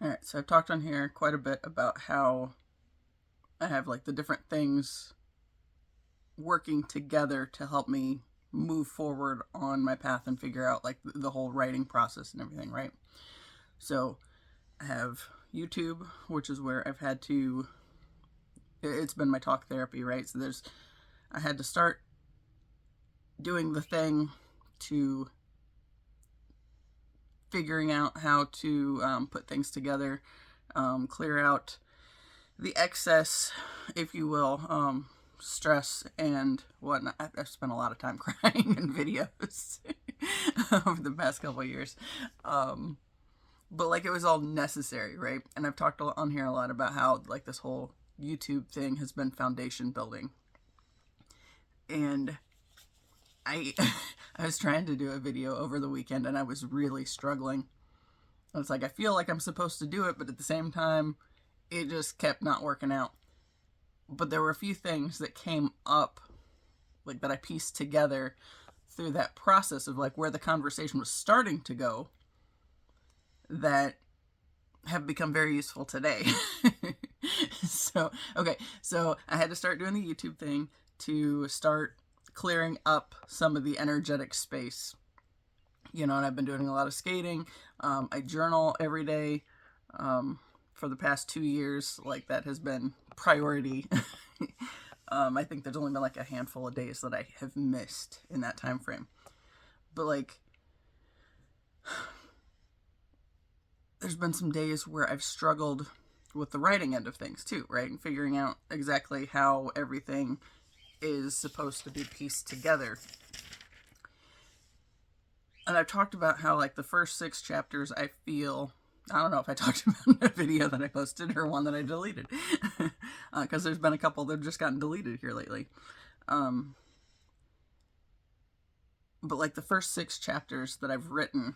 Alright, so I've talked on here quite a bit about how I have like the different things working together to help me move forward on my path and figure out like the whole writing process and everything, right? So I have YouTube, which is where I've had to, it's been my talk therapy, right? So I had to start doing the thing to figuring out how to put things together, clear out the excess, if you will, stress and whatnot. I've spent a lot of time crying in videos over the past couple of years. But like it was all necessary, right? And I've talked on here a lot about how like this whole YouTube thing has been foundation building. And I I was trying to do a video over the weekend and I was really struggling. It's like I feel like I'm supposed to do it, but at the same time, it just kept not working out. But there were a few things that came up, like that I pieced together through that process of like where the conversation was starting to go, that have become very useful today. So I had to start doing the YouTube thing to start clearing up some of the energetic space. And I've been doing a lot of skating. I journal every day for the past 2 years. Like that has been priority. I think there's only been like a handful of days that I have missed in that time frame. But like, there's been some days where I've struggled with the writing end of things too, right? And figuring out exactly how everything is supposed to be pieced together. And I've talked about how like the first 6 chapters I don't know if I talked about in a video that I posted or one that I deleted. Because there's been a couple that have just gotten deleted here lately. But like the first 6 chapters that I've written,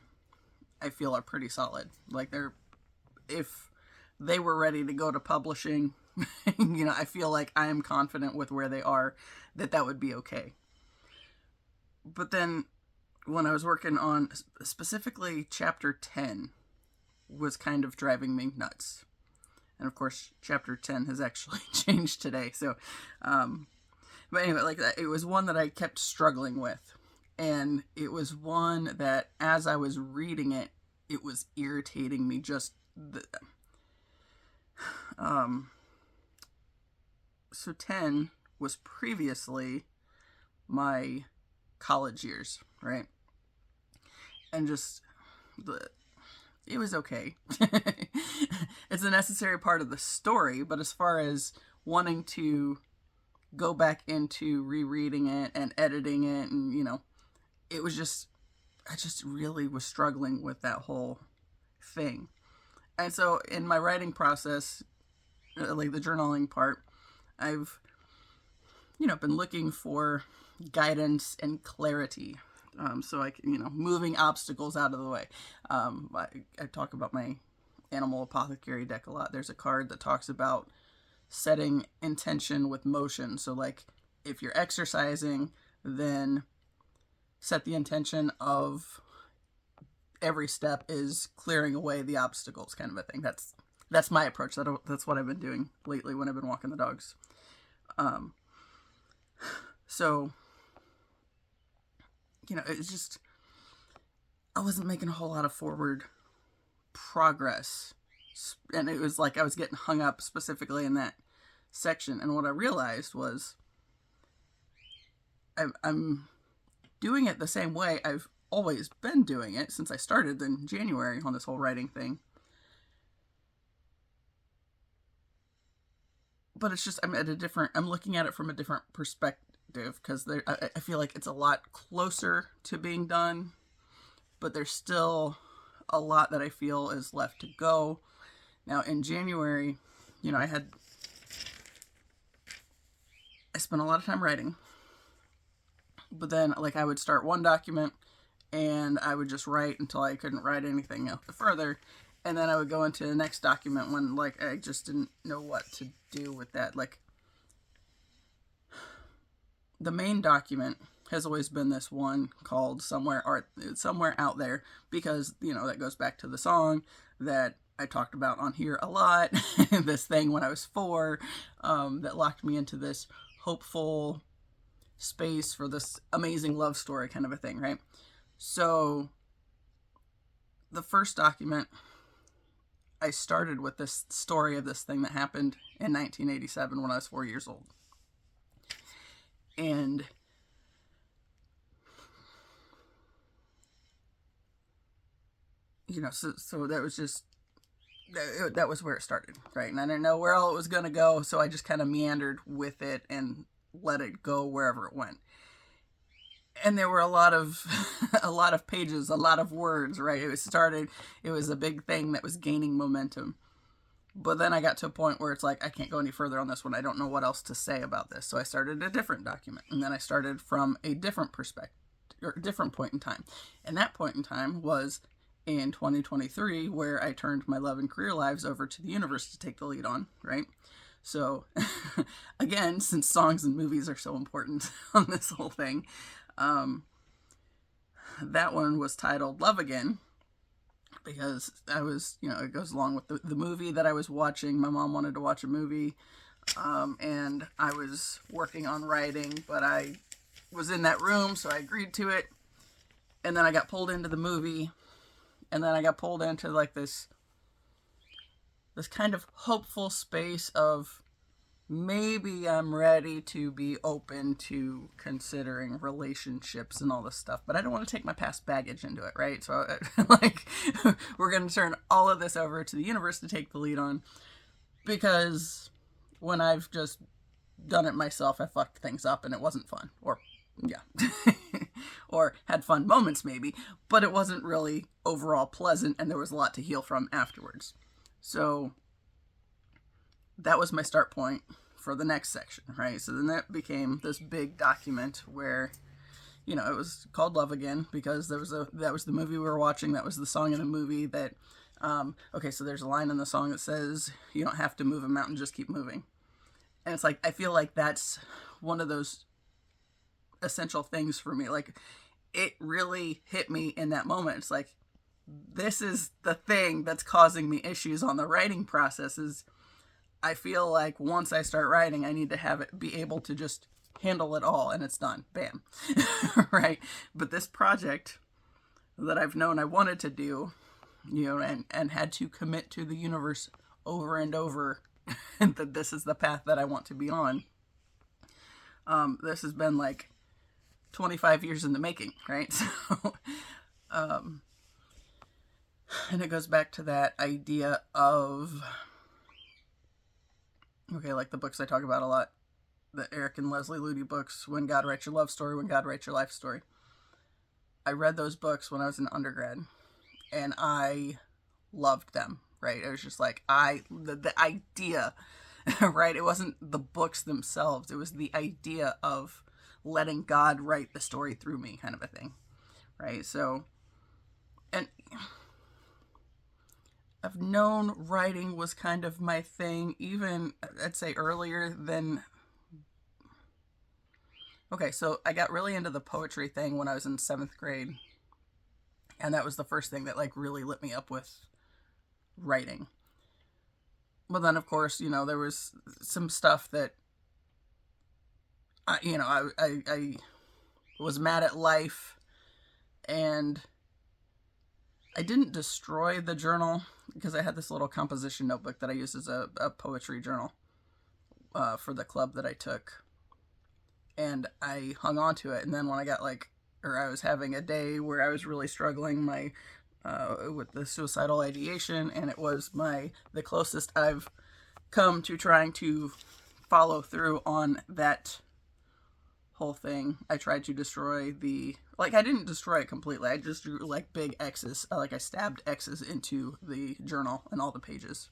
I feel are pretty solid. Like if they were ready to go to publishing, I feel like I am confident with where they are, that would be okay. But then when I was working on specifically chapter 10 was kind of driving me nuts. And of course, chapter 10 has actually changed today. So, but anyway, like it was one that I kept struggling with. And it was one that as I was reading it, it was irritating me just so 10 was previously my college years, right? And just it was okay. It's a necessary part of the story, but as far as wanting to go back into rereading it and editing it, and it was just, I just really was struggling with that whole thing. And so in my writing process, like the journaling part, I've been looking for guidance and clarity. So I can, moving obstacles out of the way. I talk about my animal apothecary deck a lot. There's a card that talks about setting intention with motion. So like if you're exercising, then set the intention of every step is clearing away the obstacles, kind of a thing. That's my approach. That's what I've been doing lately when I've been walking the dogs. So it's just, I wasn't making a whole lot of forward progress. And it was like I was getting hung up specifically in that section. And what I realized was I'm doing it the same way I've always been doing it since I started in January on this whole writing thing. But it's just, I'm looking at it from a different perspective, because I feel like it's a lot closer to being done, but there's still a lot that I feel is left to go. Now in January, I spent a lot of time writing, but then like I would start one document and I would just write until I couldn't write anything else further. And then I would go into the next document when like I just didn't know what to do with that. Like the main document has always been this one called Somewhere Out There, because, that goes back to the song that I talked about on here a lot. This thing when I was 4 that locked me into this hopeful space for this amazing love story kind of a thing, right? So the first document, I started with this story of this thing that happened in 1987 when I was 4 years old. And so that was just, that was where it started, right? And I didn't know where all it was going to go, so I just kind of meandered with it and let it go wherever it went. And there were a lot of pages, a lot of words, right? It was a big thing that was gaining momentum. But then I got to a point where it's like, I can't go any further on this one. I don't know what else to say about this. So I started a different document. And then I started from a different perspective, or a different point in time. And that point in time was in 2023, where I turned my love and career lives over to the universe to take the lead on, right? So, again, since songs and movies are so important on this whole thing, that one was titled Love Again, because I was, it goes along with the movie that I was watching. My mom wanted to watch a movie, and I was working on writing, but I was in that room, so I agreed to it. And then I got pulled into the movie, and then I got pulled into like this kind of hopeful space of maybe I'm ready to be open to considering relationships and all this stuff, but I don't want to take my past baggage into it, right? So we're going to turn all of this over to the universe to take the lead on, because when I've just done it myself, I fucked things up and it wasn't fun, or or had fun moments maybe, but it wasn't really overall pleasant, and there was a lot to heal from afterwards. So that was my start point for the next section, right? So then that became this big document where, it was called Love Again because that was the movie we were watching. That was the song in the movie that, so there's a line in the song that says, you don't have to move a mountain, just keep moving. And it's like, I feel like that's one of those essential things for me. Like, it really hit me in that moment. It's like, this is the thing that's causing me issues on the writing process. Is I feel like once I start writing, I need to have it be able to just handle it all and it's done. Bam. Right? But this project that I've known I wanted to do, and had to commit to the universe over and over that this is the path that I want to be on. This has been like 25 years in the making, right? So, and it goes back to that idea of, like the books I talk about a lot, the Eric and Leslie Ludy books, When God Writes Your Love Story, When God Writes Your Life Story. I read those books when I was in undergrad, and I loved them, right? It was just like, the idea, right? It wasn't the books themselves. It was the idea of letting God write the story through me, kind of a thing, right? So, and I've known writing was kind of my thing, even, I'd say, earlier than... Okay, so I got really into the poetry thing when I was in 7th grade, and that was the first thing that, like, really lit me up with writing. But then, of course, there was some stuff that, I was mad at life, and I didn't destroy the journal, because I had this little composition notebook that I used as a poetry journal for the club that I took. And I hung on to it. And then when I got I was having a day where I was really struggling with the suicidal ideation, and it was the closest I've come to trying to follow through on that whole thing. I tried to destroy I didn't destroy it completely. I just drew big X's. I stabbed X's into the journal and all the pages,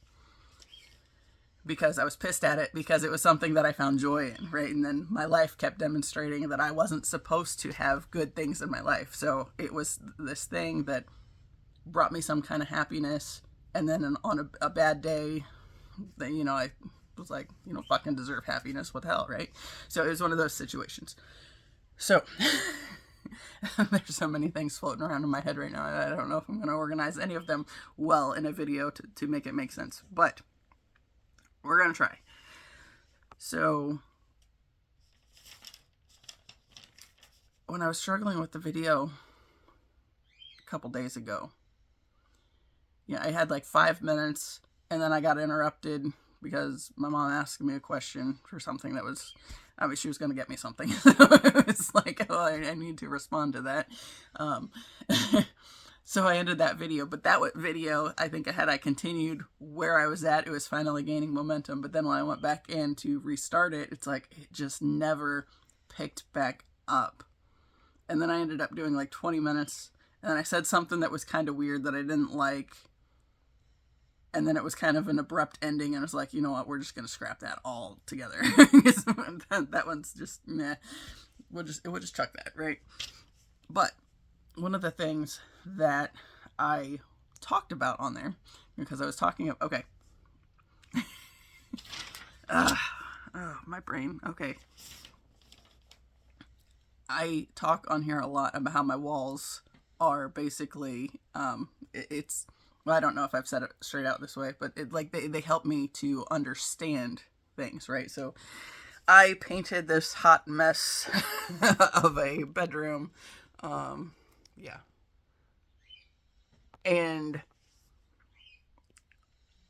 because I was pissed at it, because it was something that I found joy in, right? And then my life kept demonstrating that I wasn't supposed to have good things in my life. So it was this thing that brought me some kind of happiness, and then on a bad day, I was like, fucking deserve happiness, what the hell, right? So it was one of those situations. So There's so many things floating around in my head right now. I don't know if I'm going to organize any of them well in a video to make it make sense. But we're going to try. So when I was struggling with the video a couple days ago, I had like 5 minutes, and then I got interrupted because my mom asked me a question for something that was, she was going to get me something. It's like, oh, I need to respond to that. So I ended that video. But that video, I think had I continued where I was at, it was finally gaining momentum. But then when I went back in to restart it, it's like it just never picked back up. And then I ended up doing like 20 minutes. And then I said something that was kind of weird that I didn't like. And then it was kind of an abrupt ending, and I was like, you know what, we're just going to scrap that all together. That one's just, meh. We'll just chuck that, right? But one of the things that I talked about on there, because I was talking of, okay. Oh, my brain, okay. I talk on here a lot about how my walls are basically, well, I don't know if I've said it straight out this way, but they help me to understand things, right? So I painted this hot mess of a bedroom. Yeah. And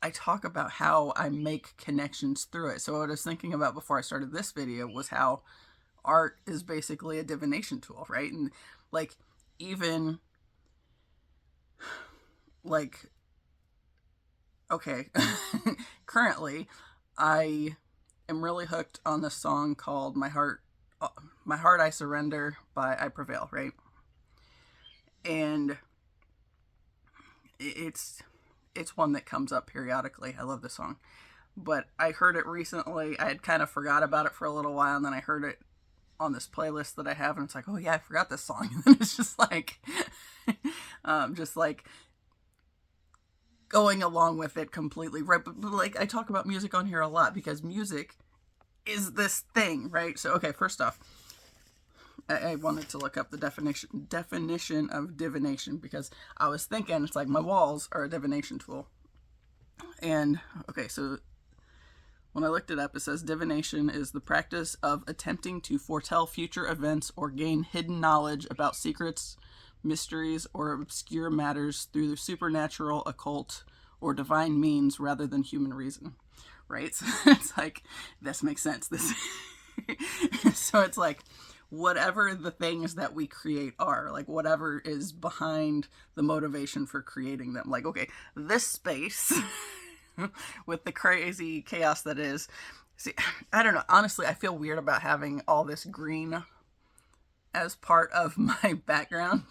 I talk about how I make connections through it. So what I was thinking about before I started this video was how art is basically a divination tool, right? And like, even like, okay, currently I am really hooked on this song called My Heart I Surrender by I Prevail, right? And it's one that comes up periodically. I love this song. But I heard it recently. I had kind of forgot about it for a little while, and then I heard it on this playlist that I have, and it's like, oh yeah, I forgot this song. And then it's just like going along with it completely, right? But like, I talk about music on here a lot because music is this thing, right? So, okay, first off, I wanted to look up the definition of divination, because I was thinking, it's like, my walls are a divination tool. And, okay, so when I looked it up, it says divination is the practice of attempting to foretell future events or gain hidden knowledge about secrets, mysteries, or obscure matters through the supernatural, occult, or divine means rather than human reason, right? So it's like, this makes sense. So it's like, whatever the things that we create are, like whatever is behind the motivation for creating them. Like, okay, this space with the crazy chaos that is, see, I don't know, honestly, I feel weird about having all this green as part of my background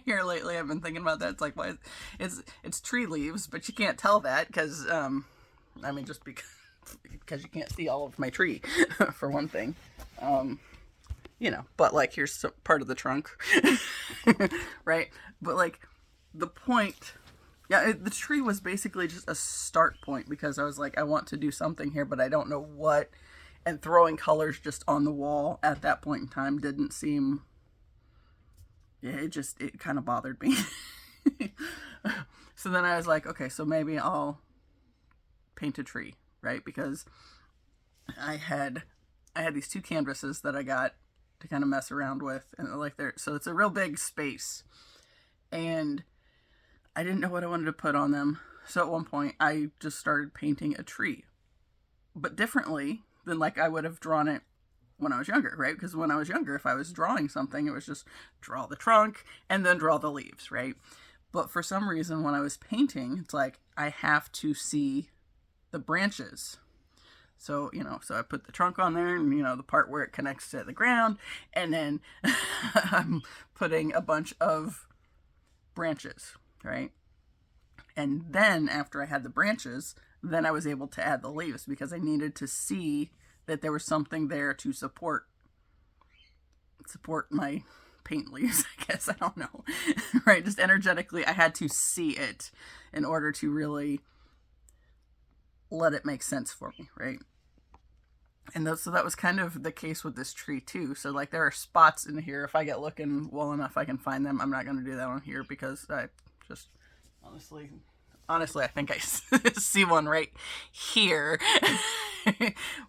here lately. I've been thinking about that. It's like, why it's tree leaves, but you can't tell that because just because you can't see all of my tree for one thing. But like, here's part of the trunk. Right? But like, the point, the tree was basically just a start point, because I was like, I want to do something here, but I don't know what. And throwing colors just on the wall at that point in time didn't seem, it kind of bothered me. So then I was like, okay, so maybe I'll paint a tree, right? Because I had these 2 canvases that I got to kind of mess around with, and so it's a real big space, and I didn't know what I wanted to put on them. So at one point I just started painting a tree, but differently than like I would have drawn it when I was younger, right? Because when I was younger, if I was drawing something, it was just draw the trunk and then draw the leaves, right? But for some reason, when I was painting, it's like I have to see the branches. So, so I put the trunk on there, and, the part where it connects to the ground, and then I'm putting a bunch of branches, right? And then after I had the branches, then I was able to add the leaves, because I needed to see that there was something there to support my paint leaves, I guess. I don't know. Right? Just energetically, I had to see it in order to really let it make sense for me, right? And so that was kind of the case with this tree too. So like there are spots in here. If I get looking well enough, I can find them. I'm not going to do that on here because I just honestly, I think I see one right here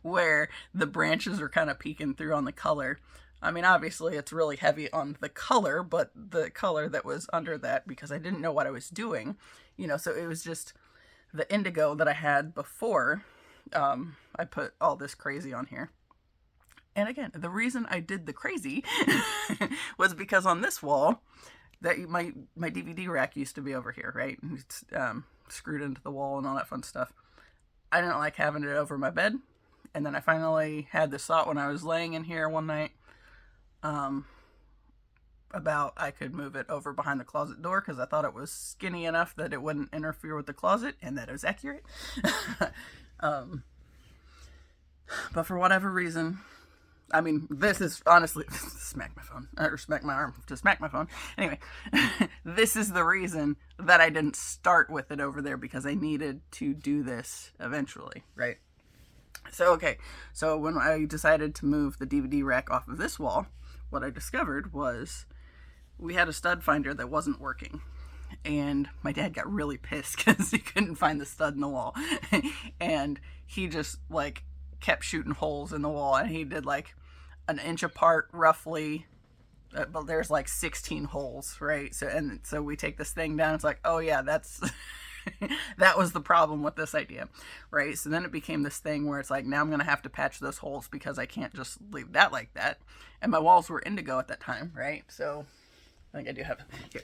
where the branches are kind of peeking through on the color. I mean, obviously it's really heavy on the color, but the color that was under that, because I didn't know what I was doing, so it was just the indigo that I had before. I put all this crazy on here. And again, the reason I did the crazy was because on this wall, that my DVD rack used to be over here, right? It's screwed into the wall and all that fun stuff. I didn't like having it over my bed. And then I finally had this thought when I was laying in here one night, about I could move it over behind the closet door because I thought it was skinny enough that it wouldn't interfere with the closet, and that it was accurate. But for whatever reason, I mean, this is honestly smack my phone, or smack my arm to smack my phone. Anyway, this is the reason that I didn't start with it over there, because I needed to do this eventually, right? So, okay, so when I decided to move the DVD rack off of this wall, what I discovered was we had a stud finder that wasn't working. And my dad got really pissed because he couldn't find the stud in the wall. And he just, like, kept shooting holes in the wall. And he did, like, an inch apart, roughly. But there's, like, 16 holes, right? So we take this thing down. It's like, oh, yeah, that's... that was the problem with this idea, right? So then it became this thing where it's like, now I'm going to have to patch those holes because I can't just leave that like that. And my walls were indigo at that time, right? So I think I do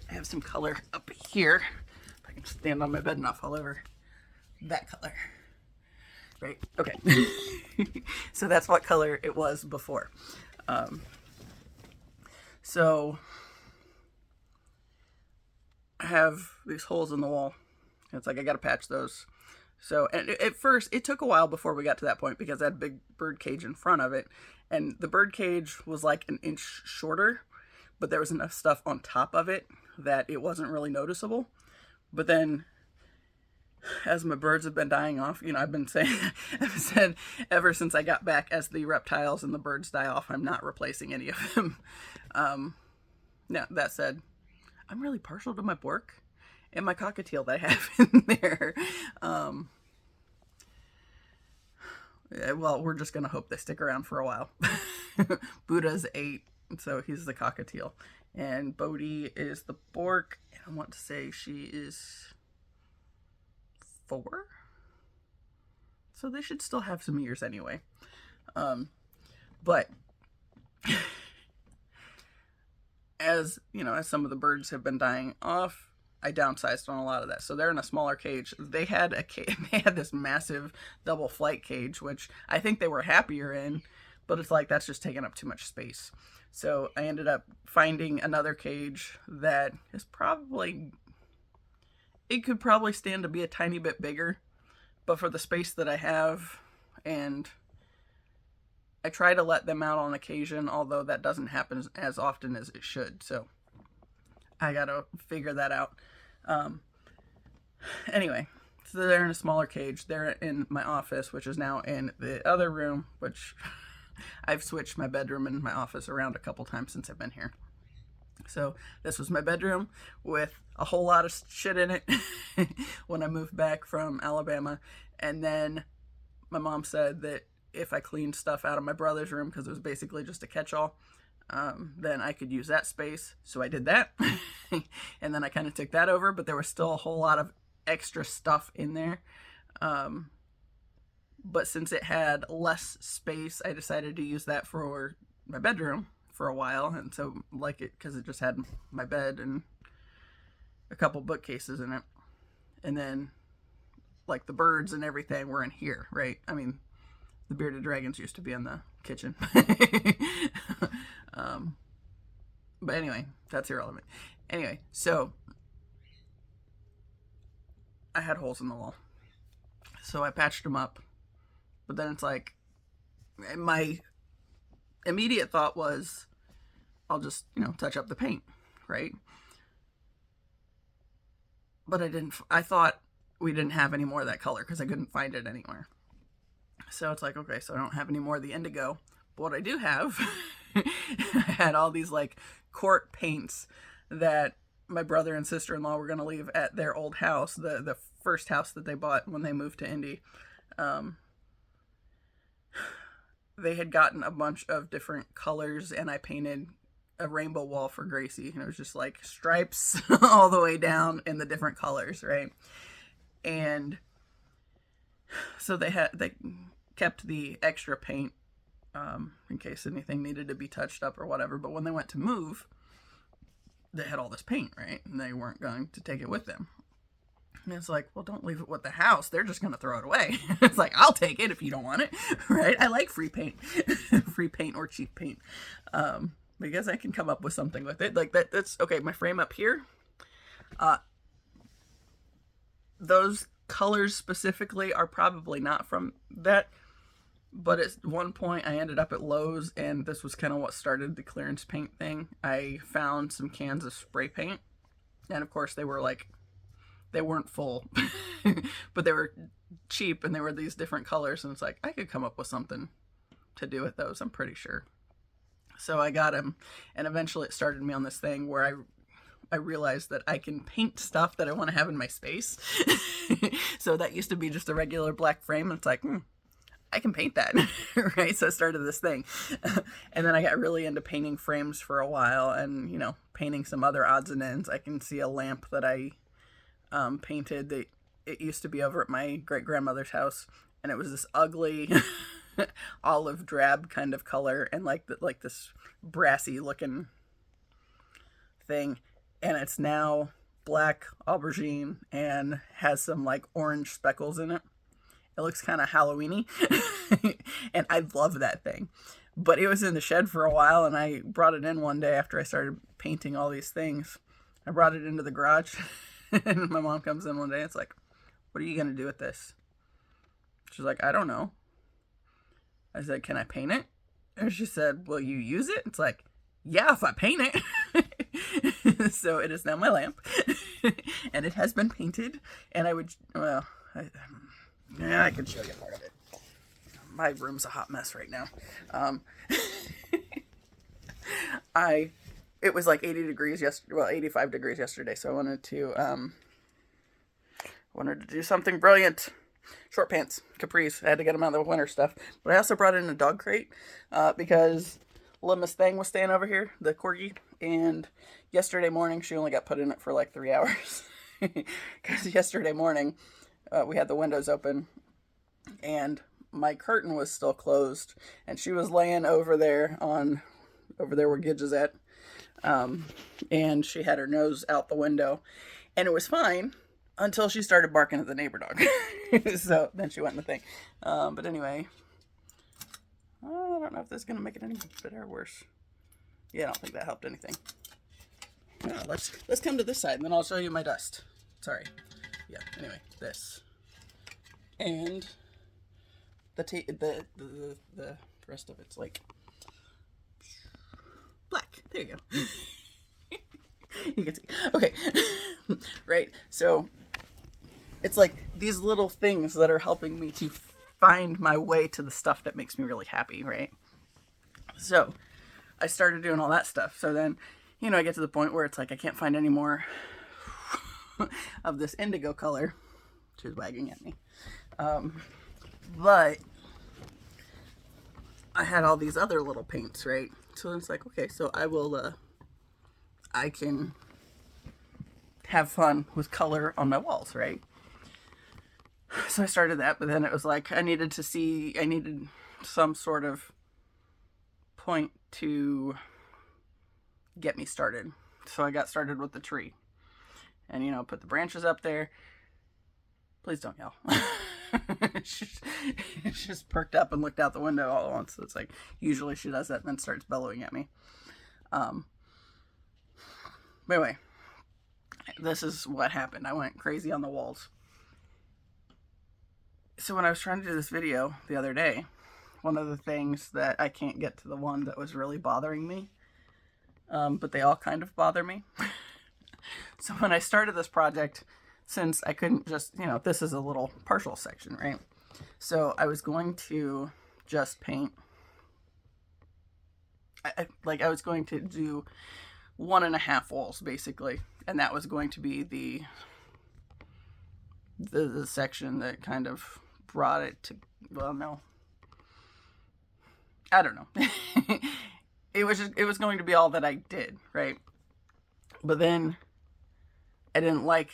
have some color up here. If I can stand on my bed and not fall over. That color. Right? Okay. So that's what color it was before. So I have these holes in the wall. It's like I got to patch those. So, and at first, it took a while before we got to that point because I had a big bird cage in front of it. And the bird cage was like an inch shorter, but there was enough stuff on top of it that it wasn't really noticeable. But then, as my birds have been dying off, I've been saying, I've said ever since I got back, as the reptiles and the birds die off, I'm not replacing any of them. Now, that said, I'm really partial to my bork and my cockatiel that I have in there. Well, we're just going to hope they stick around for a while. Buddha's 8, so he's the cockatiel. And Bodhi is the bork, and I want to say she is 4. So they should still have some years anyway. But as some of the birds have been dying off, I downsized on a lot of that. So they're in a smaller cage. They had this massive double flight cage, which I think they were happier in, but it's like that's just taking up too much space. So I ended up finding another cage that is it could probably stand to be a tiny bit bigger, but for the space that I have, and I try to let them out on occasion, although that doesn't happen as often as it should. So I gotta figure that out. Anyway, so they're in a smaller cage. They're in my office, which is now in the other room, which I've switched my bedroom and my office around a couple times since I've been here. So this was my bedroom with a whole lot of shit in it when I moved back from Alabama. And then my mom said that if I cleaned stuff out of my brother's room, because it was basically just a catch-all, then I could use that space. So I did that. And then I kind of took that over, but there was still a whole lot of extra stuff in there. But since it had less space, I decided to use that for my bedroom for a while. And so because it just had my bed and a couple bookcases in it. And then like the birds and everything were in here, right? I mean, the bearded dragons used to be in the kitchen. But anyway, that's irrelevant. Anyway, so I had holes in the wall. So I patched them up. But then it's like, my immediate thought was, I'll just, touch up the paint, right? But I thought we didn't have any more of that color because I couldn't find it anywhere. So it's like, okay, so I don't have any more of the indigo. But what I do have, I had all these like court paints that my brother and sister-in-law were going to leave at their old house, the first house that they bought when they moved to Indy. They had gotten a bunch of different colors, and I painted a rainbow wall for Gracie, and it was just like stripes all the way down in the different colors, right? And so they kept the extra paint in case anything needed to be touched up or whatever. But when they went to move, they had all this paint, right? And they weren't going to take it with them. And it's like, well, don't leave it with the house. They're just going to throw it away. It's like, I'll take it if you don't want it, right? I like free paint, free paint or cheap paint. Because I can come up with something with it. Like that's okay. My frame up here, those colors specifically are probably not from that. But at one point I ended up at Lowe's, and this was kind of what started the clearance paint thing. I found some cans of spray paint, and of course they weren't full, but they were cheap, and they were these different colors, and it's like, I could come up with something to do with those, I'm pretty sure. So I got them, and eventually it started me on this thing where I realized that I can paint stuff that I want to have in my space. So that used to be just a regular black frame, and it's like, I can paint that, right? So I started this thing. And then I got really into painting frames for a while, and, you know, painting some other odds and ends. I can see a lamp that I painted that it used to be over at my great-grandmother's house, and it was this ugly olive drab kind of color, and like this brassy looking thing, and it's now black aubergine and has some like orange speckles in it. It looks kind of Halloween-y. And I love that thing. But it was in the shed for a while, and I brought it in one day after I started painting all these things. I brought it into the garage, and my mom comes in one day, and it's like, what are you going to do with this? She's like, I don't know. I said, can I paint it? And she said, will you use it? It's like, yeah, if I paint it. So it is now my lamp. And it has been painted. And I can show you part of it. My room's a hot mess right now. It was like 80 degrees yesterday, well, 85 degrees yesterday, so I wanted to do something brilliant. Short pants, capris. I had to get them out of the winter stuff. But I also brought in a dog crate because little Miss Thing was staying over here, the corgi, and yesterday morning she only got put in it for like 3 hours. Because yesterday morning we had the windows open, and my curtain was still closed, and she was laying over there where Gidge is at, and she had her nose out the window, and it was fine until she started barking at the neighbor dog. So then she went in the thing. But anyway, I don't know if this is going to make it any better or worse. Yeah, I don't think that helped anything. Let's come to this side, and then I'll show you my dust. Sorry. Yeah, anyway, this. And the rest of it's like black. There you go. You can see. Okay. Right. So it's like these little things that are helping me to find my way to the stuff that makes me really happy, right? So I started doing all that stuff. So then, you know, I get to the point where it's like I can't find any more of this indigo color. She's wagging at me. But I had all these other little paints, right? So it's like, okay, so I can have fun with color on my walls, right? So I started that, but then it was like I needed some sort of point to get me started. So I got started with the tree. And, you know, put the branches up there. Please don't yell. She just perked up and looked out the window all at once. So it's like, usually she does that and then starts bellowing at me. But anyway, this is what happened. I went crazy on the walls. So when I was trying to do this video the other day, one of the things that I can't get to the one that was really bothering me, but they all kind of bother me. So when I started this project, since I couldn't just, you know, this is a little partial section, right? So I was going to just paint, I was going to do 1.5 walls basically, and that was going to be the section that kind of brought it to, well, no, I don't know. It was going to be all that I did, right? But then I didn't like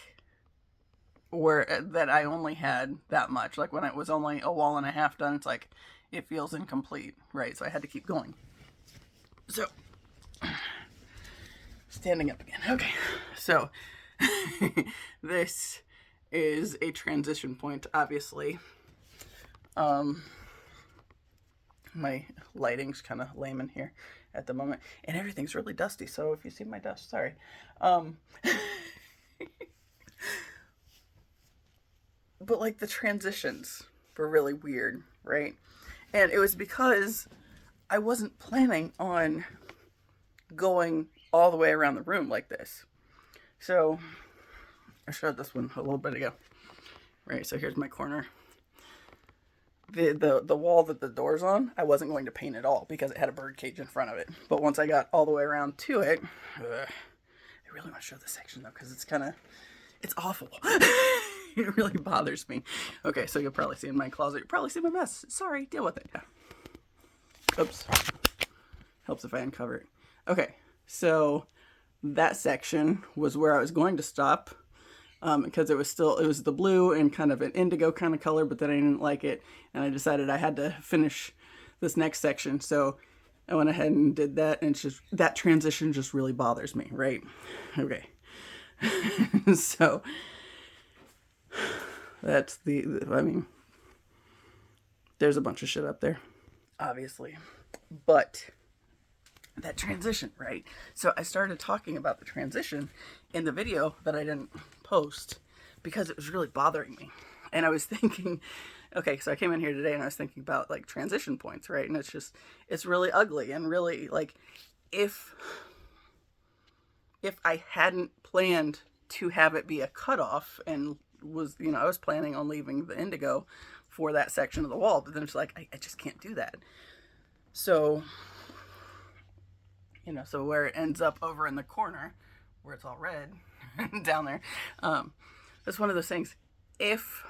where that I only had that much. Like when it was only a wall and a half done, it's like it feels incomplete, right? So I had to keep going. So standing up again. Okay. So this is a transition point, obviously. My lighting's kind of lame in here at the moment, and everything's really dusty, so if you see my dust, sorry. But like the transitions were really weird, right? And it was because I wasn't planning on going all the way around the room like this. So I showed this one a little bit ago, right? So here's my corner. The wall that the door's on, I wasn't going to paint at all because it had a bird cage in front of it. But once I got all the way around to it, I really want to show this section though because it's awful. It really bothers me. Okay, so you'll probably see in my closet. You'll probably see my mess. Sorry, deal with it. Yeah. Oops. Helps if I uncover it. Okay, so that section was where I was going to stop. Because it was the blue and kind of an indigo kind of color, but then I didn't like it, and I decided I had to finish this next section, so I went ahead and did that, and it's just, that transition just really bothers me, right? Okay. So, that's I mean, there's a bunch of shit up there, obviously, but that transition, right? So I started talking about the transition in the video that I didn't post because it was really bothering me. And I was thinking, okay, so I came in here today and I was thinking about like transition points, right? And it's really ugly and really like if I hadn't planned to have it be a cutoff and was, I was planning on leaving the indigo for that section of the wall, but then it's like, I just can't do that. So, so where it ends up over in the corner, where it's all red down there, that's one of those things. If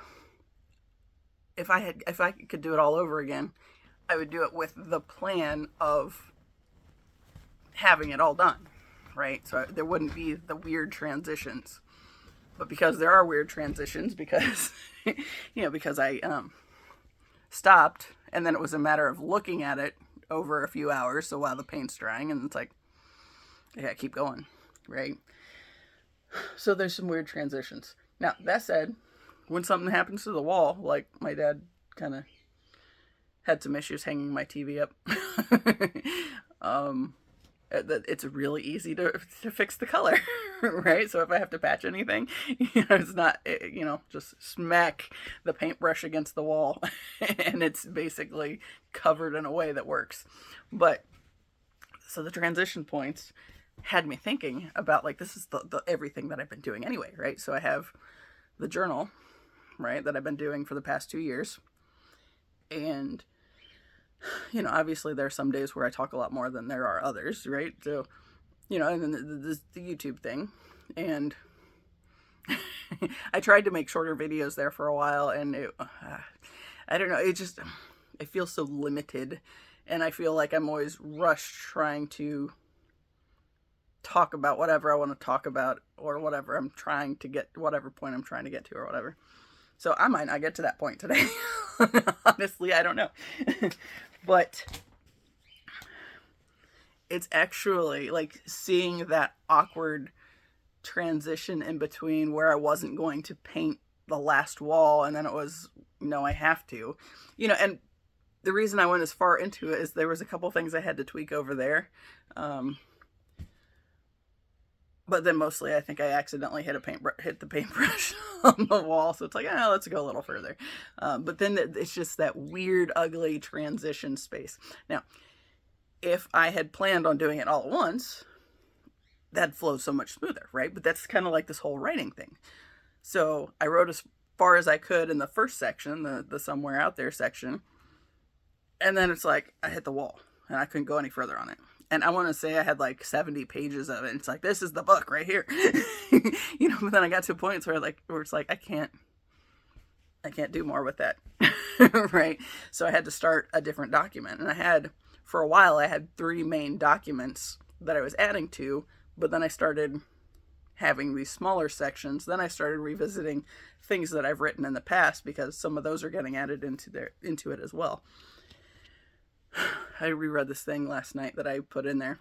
I could do it all over again, I would do it with the plan of having it all done, right? So there wouldn't be the weird transitions. But because there are weird transitions, because because I stopped, and then it was a matter of looking at it over a few hours, so while the paint's drying, and it's like, I gotta keep going, right? So there's some weird transitions. Now, that said, when something happens to the wall, like my dad kind of had some issues hanging my TV up, it's really easy to fix the color, right? So if I have to patch anything, it's not, just smack the paintbrush against the wall and it's basically covered in a way that works. But, so the transition points had me thinking about, like, this is the everything that I've been doing anyway, right? So I have the journal, right, that I've been doing for the past 2 years. And, obviously there are some days where I talk a lot more than there are others, right? So, and then the YouTube thing. And I tried to make shorter videos there for a while, and I don't know, I feel so limited. And I feel like I'm always rushed trying to talk about whatever I want to talk about, or whatever I'm trying to get, whatever point I'm trying to get to, or whatever. So I might not get to that point today. Honestly, I don't know. But it's actually like seeing that awkward transition in between where I wasn't going to paint the last wall, and then it was, no, I have to, and the reason I went as far into it is there was a couple things I had to tweak over there. But then mostly I think I accidentally hit the paintbrush on the wall. So it's like, let's go a little further. But then it's just that weird, ugly transition space. Now, if I had planned on doing it all at once, that'd flow so much smoother, right? But that's kind of like this whole writing thing. So I wrote far as I could in the first section, the somewhere out there section. And then it's like, I hit the wall and I couldn't go any further on it. And I want to say I had like 70 pages of it. It's like, this is the book right here. But then I got to a point where it's like, I can't do more with that. Right. So I had to start a different document. And for a while, I had 3 main documents that I was adding to, but then I started having these smaller sections. Then I started revisiting things that I've written in the past, because some of those are getting added into it as well. I reread this thing last night that I put in there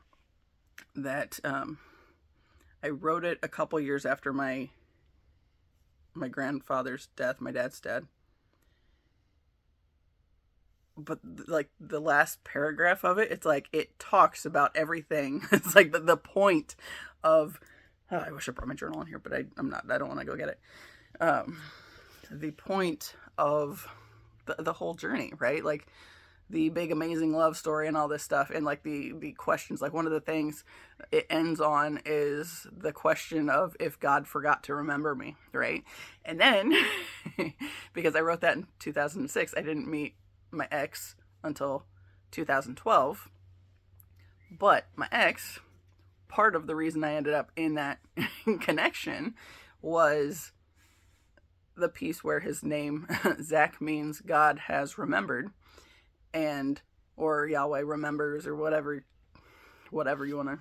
that I wrote it a couple years after my grandfather's death, my dad's dad. But like the last paragraph of it, it's like it talks about everything. It's like the point of I wish I brought my journal in here, but I'm not. I don't want to go get it. The point of the whole journey, right? Like the big amazing love story and all this stuff, and like the questions. Like one of the things it ends on is the question of if God forgot to remember me, right? And then because I wrote that in 2006, I didn't meet my ex until 2012. But my ex, part of the reason I ended up in that connection was the piece where his name Zach means God has remembered, or Yahweh remembers, or whatever you want to,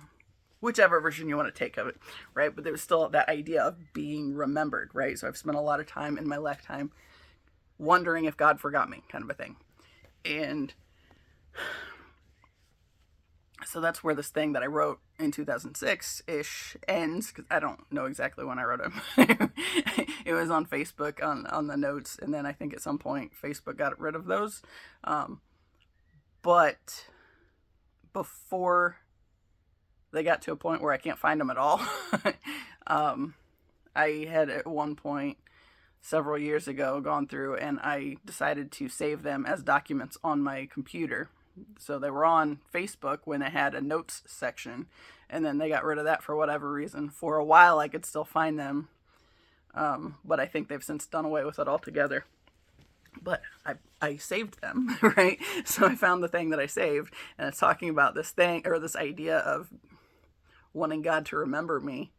whichever version you want to take of it, right? But there was still that idea of being remembered, right? So I've spent a lot of time in my lifetime wondering if God forgot me, kind of a thing. And so that's where this thing that I wrote in 2006-ish ends, because I don't know exactly when I wrote it. It was on Facebook on the notes, and then I think at some point Facebook got rid of those. But before they got to a point where I can't find them at all, I had at one point several years ago gone through and I decided to save them as documents on my computer. So they were on Facebook when they had a notes section, and then they got rid of that for whatever reason. For a while I could still find them, but I think they've since done away with it altogether. But I saved them, right? So I found the thing that I saved, and it's talking about this thing, or this idea of wanting God to remember me.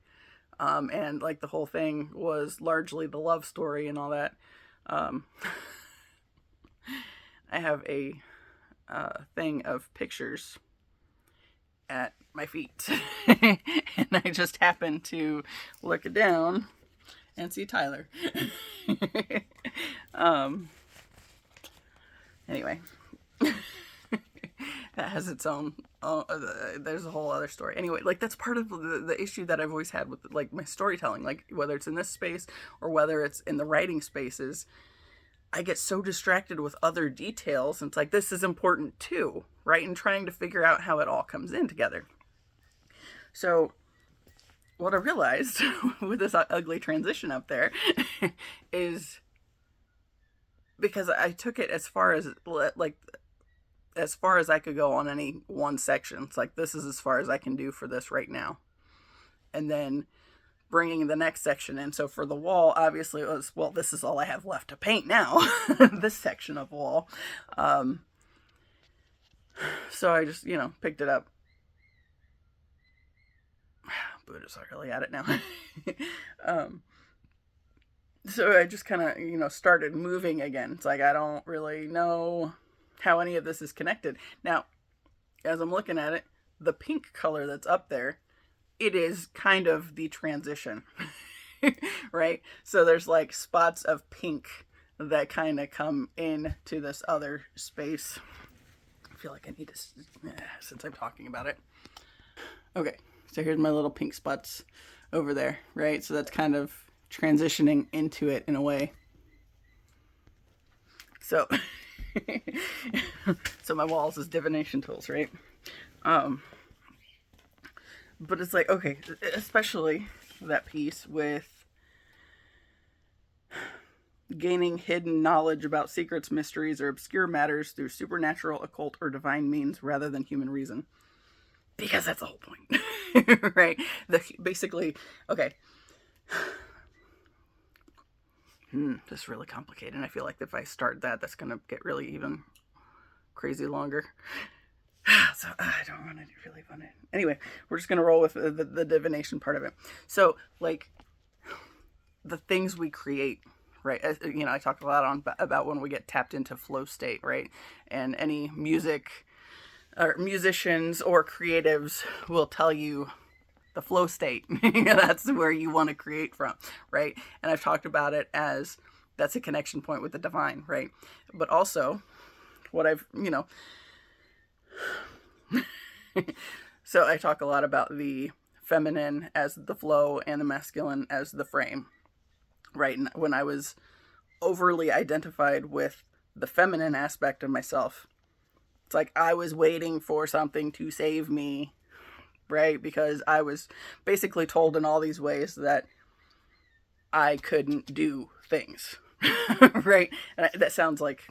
And like the whole thing was largely the love story and all that. I have a thing of pictures at my feet. And I just happened to look down and see Tyler. Anyway. That has its own, there's a whole other story. Anyway, like that's part of the issue that I've always had with like my storytelling, like whether it's in this space or whether it's in the writing spaces, I get so distracted with other details. And it's like, this is important too, right? And trying to figure out how it all comes in together. So what I realized with this ugly transition up there is because I took it as far as I could go on any one section. It's like, this is as far as I can do for this right now. And then bringing the next section in. So for the wall, obviously it was, well, this is all I have left to paint now. This section of wall. So I just, picked it up. Buddha's not really at it now. So I just kind of, started moving again. It's like, I don't really know how any of this is connected. Now, as I'm looking at it, the pink color that's up there, it is kind of the transition, right? So there's like spots of pink that kind of come into this other space. I feel like I need to, since I'm talking about it. Okay, so here's my little pink spots over there, right? So that's kind of transitioning into it in a way. So so my walls is divination tools, right? But it's like, okay, especially that piece with gaining hidden knowledge about secrets, mysteries, or obscure matters through supernatural, occult, or divine means rather than human reason. Because that's the whole point, right? Basically, okay. This is really complicated. And I feel like if I start that, that's going to get really even crazy longer. So I don't want to really want it. Anyway, we're just going to roll with the divination part of it. So, like, the things we create, right? I talked a lot about when we get tapped into flow state, right? And any music or musicians or creatives will tell you the flow state. That's where you want to create from, right? And I've talked about it as that's a connection point with the divine, right? But also, what I've, so I talk a lot about the feminine as the flow and the masculine as the frame, right? And when I was overly identified with the feminine aspect of myself, it's like I was waiting for something to save me, right? Because I was basically told in all these ways that I couldn't do things, right? And that sounds like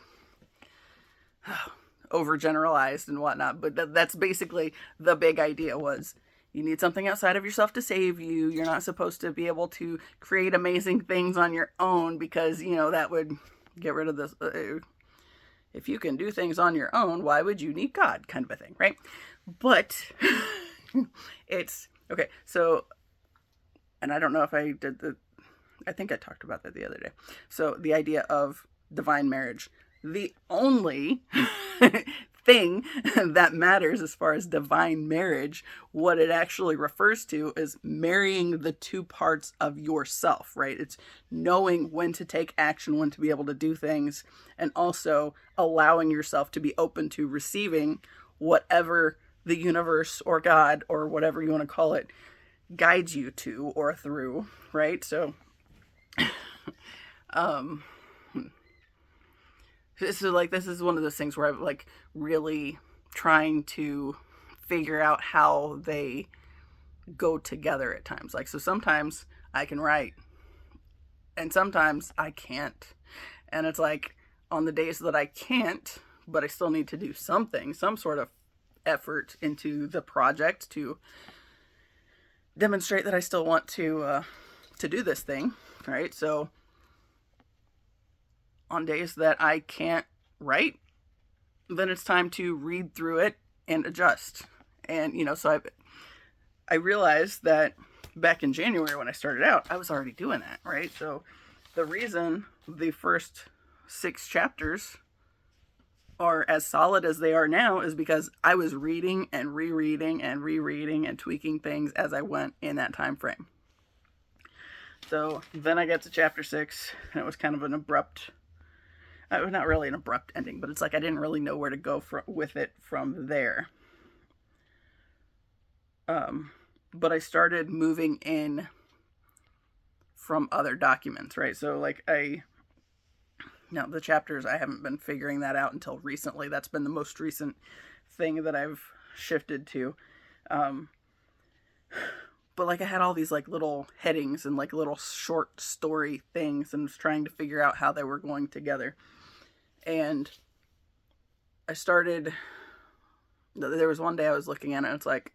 overgeneralized and whatnot, but that's basically the big idea was you need something outside of yourself to save you. You're not supposed to be able to create amazing things on your own because, that would get rid of this. If you can do things on your own, why would you need God, kind of a thing, right? But it's okay. So, and I don't know if I did I think I talked about that the other day. So the idea of divine marriage, the only thing that matters as far as divine marriage, what it actually refers to is marrying the two parts of yourself, right? It's knowing when to take action, when to be able to do things, and also allowing yourself to be open to receiving whatever the universe or God or whatever you want to call it guides you to or through, right? So, so like this is one of those things where I'm like really trying to figure out how they go together at times. Like, so sometimes I can write and sometimes I can't. And it's like on the days that I can't, but I still need to do something, some sort of effort into the project to demonstrate that I still want to do this thing, right? So on days that I can't write, then it's time to read through it and adjust. And, so I realized that back in January when I started out, I was already doing that, right? So the reason the first 6 chapters are as solid as they are now is because I was reading and rereading and rereading and tweaking things as I went in that time frame. So then I get to chapter 6 and it was kind of an abrupt, not really an abrupt ending, but it's like I didn't really know where to go with it from there. But I started moving in from other documents, right? So like the chapters, I haven't been figuring that out until recently. That's been the most recent thing that I've shifted to. But like I had all these like little headings and like little short story things and was trying to figure out how they were going together. And there was one day I was looking at it and it's like,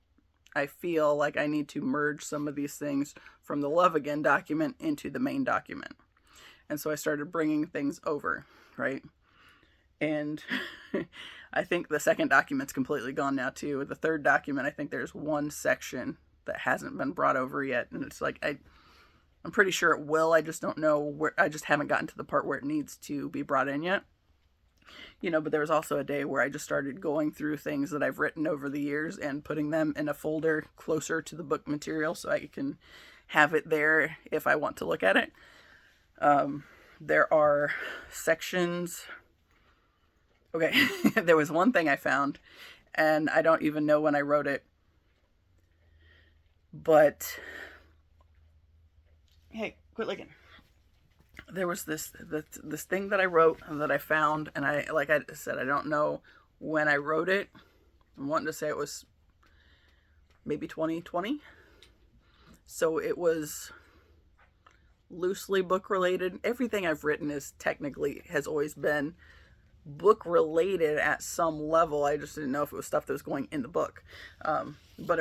I feel like I need to merge some of these things from the Love Again document into the main document. And so I started bringing things over, right? And I think the second document's completely gone now too. The third document, I think there's one section that hasn't been brought over yet. And it's like, I'm pretty sure it will. I just don't know where, I just haven't gotten to the part where it needs to be brought in yet. But there was also a day where I just started going through things that I've written over the years and putting them in a folder closer to the book material so I can have it there if I want to look at it. There are sections. Okay, there was one thing I found, and I don't even know when I wrote it, but hey, quit looking. There was this thing that I wrote and that I found, and like I said, I don't know when I wrote it. I'm wanting to say it was maybe 2020. So it was loosely book related. Everything I've written has always been book related at some level. I just didn't know if it was stuff that was going in the book. But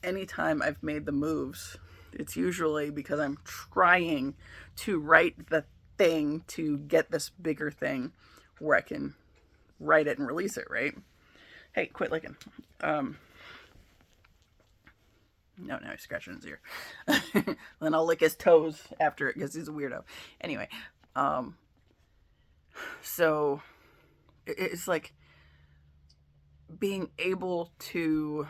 anytime I've made the moves, it's usually because I'm trying to write the thing to get this bigger thing where I can write it and release it, right? Hey, quit licking. No, now he's scratching his ear. Then I'll lick his toes after it because he's a weirdo. Anyway, so it's like being able to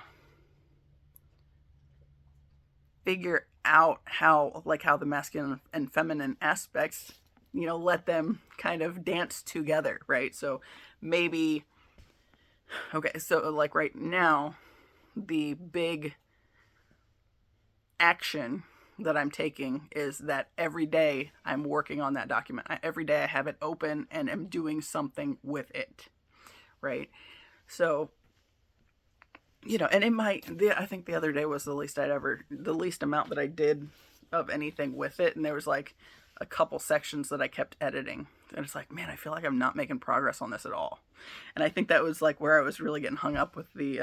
figure out how the masculine and feminine aspects, let them kind of dance together, right? So maybe, okay, so like right now, the big action that I'm taking is that every day I'm working on that document. Every day I have it open and am doing something with it, right? So, and it might, I think the other day was the least amount that I did of anything with it. And there was like a couple sections that I kept editing. And it's like, man, I feel like I'm not making progress on this at all. And I think that was like where I was really getting hung up with the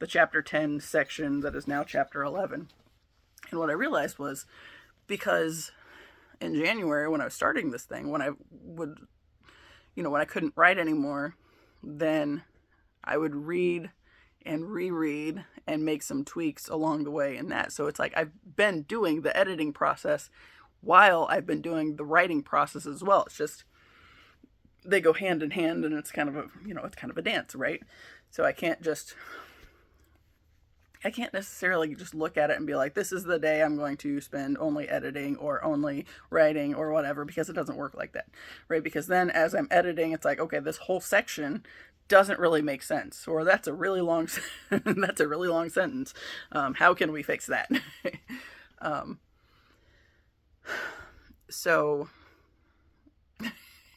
chapter 10 section that is now chapter 11. And what I realized was, because in January when I was starting this thing, when I would, when I couldn't write anymore, then I would read and reread and make some tweaks along the way in that. So it's like I've been doing the editing process while I've been doing the writing process as well. It's just they go hand in hand, and it's kind of a dance, right? So I can't necessarily just look at it and be like, this is the day I'm going to spend only editing or only writing or whatever, because it doesn't work like that, right? Because then as I'm editing, it's like, okay, this whole section doesn't really make sense, or that's a really long sentence. How can we fix that? So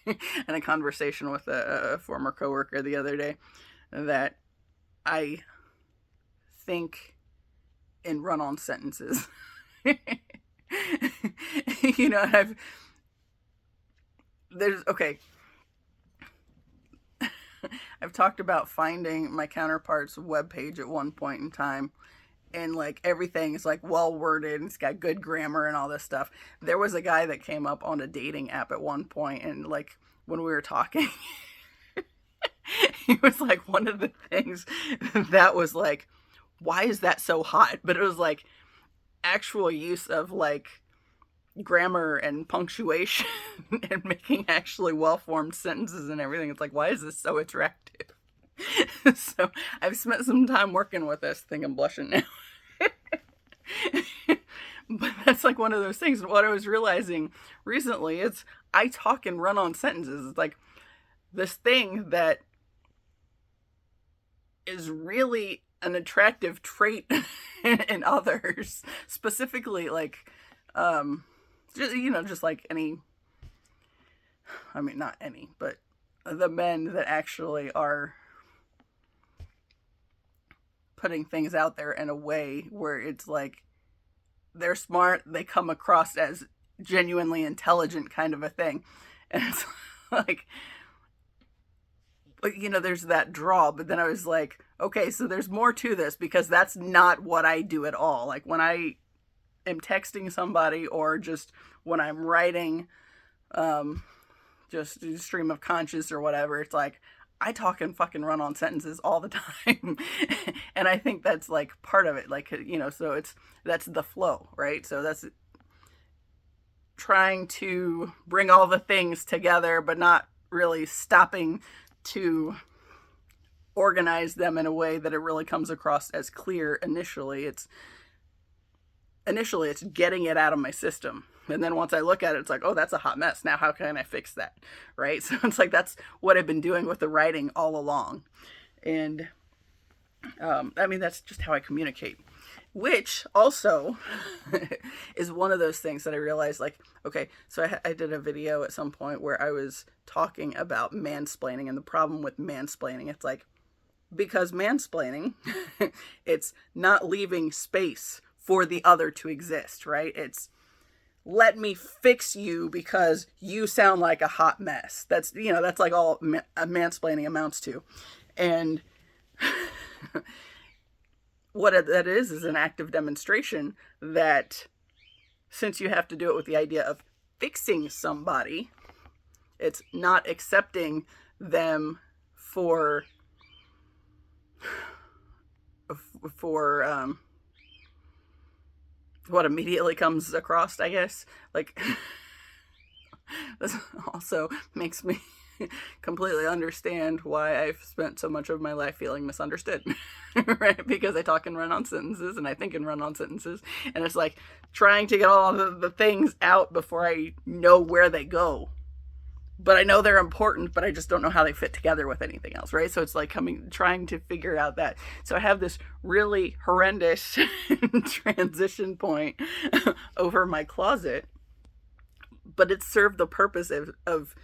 in a conversation with a former coworker the other day, that I think in run-on sentences. I've talked about finding my counterpart's webpage at one point in time, and like everything is like well worded and it's got good grammar and all this stuff. There was a guy that came up on a dating app at one point, and like when we were talking, he was like, one of the things that was like, why is that so hot? But it was like actual use of like grammar and punctuation and making actually well-formed sentences and everything. It's like, why is this so attractive? So I've spent some time working with this. I think I'm blushing now. But that's like one of those things. And what I was realizing recently is I talk and run on sentences. It's like this thing that is really an attractive trait in others, specifically like just like any, I mean, not any, but the men that actually are putting things out there in a way where it's like they're smart, they come across as genuinely intelligent kind of a thing. And it's like, there's that draw, but then I was like, okay, so there's more to this, because that's not what I do at all. Like when I am texting somebody, or just when I'm writing, just stream of conscious or whatever, it's like I talk and fucking run on sentences all the time. And I think that's like part of it, like, so that's the flow, right? So that's trying to bring all the things together, but not really stopping to organize them in a way that it really comes across as clear initially. It's getting it out of my system. And then once I look at it, it's like, oh, that's a hot mess. Now how can I fix that? Right? So it's like, that's what I've been doing with the writing all along. And that's just how I communicate, which also is one of those things that I realized, like, okay, so I did a video at some point where I was talking about mansplaining and the problem with mansplaining. It's like, because mansplaining, it's not leaving space for the other to exist, right? It's, let me fix you because you sound like a hot mess. That's like all mansplaining amounts to. And what that is an active demonstration that, since you have to do it with the idea of fixing somebody. It's not accepting them for what immediately comes across, I guess. Like, this also makes me completely understand why I've spent so much of my life feeling misunderstood, right? Because I talk and run on sentences, and I think and run on sentences, and it's like trying to get all the things out before I know where they go. But I know they're important, but I just don't know how they fit together with anything else, right? So it's like trying to figure out that. So I have this really horrendous transition point over my closet, but it served the purpose of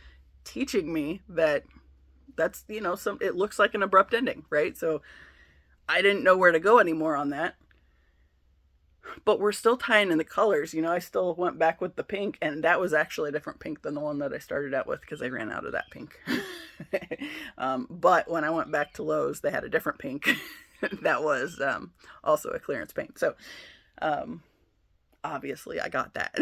teaching me that that's, it looks like an abrupt ending, right? So I didn't know where to go anymore on that. But we're still tying in the colors. I still went back with the pink, and that was actually a different pink than the one that I started out with because I ran out of that pink. But when I went back to Lowe's, they had a different pink that was also a clearance paint. So obviously I got that.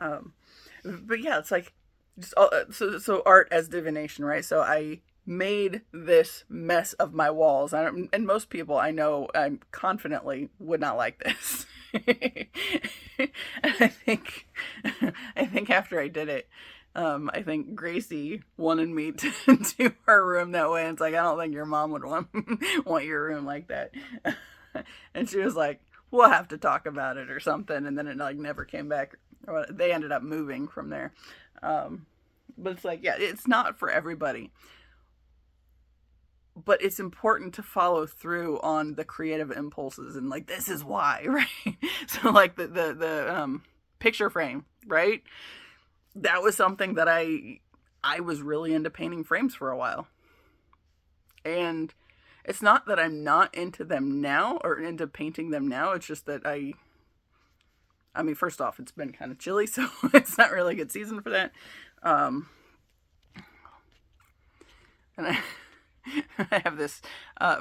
But yeah, it's like just so art as divination, right? So I made this mess of my walls, and most people I know, I'm confidently would not like this. I think after I did it, I think Gracie wanted me to do her room that way. And it's like, I don't think your mom would want your room like that. And she was like, we'll have to talk about it or something. And then it like never came back. They ended up moving from there. But it's like, yeah, it's not for everybody. But it's important to follow through on the creative impulses, and like, this is why, right? So like the picture frame, right? That was something that I was really into painting frames for a while. And it's not that I'm not into them now or into painting them now. It's just that I mean, first off, it's been kind of chilly, so it's not really a good season for that. And I have this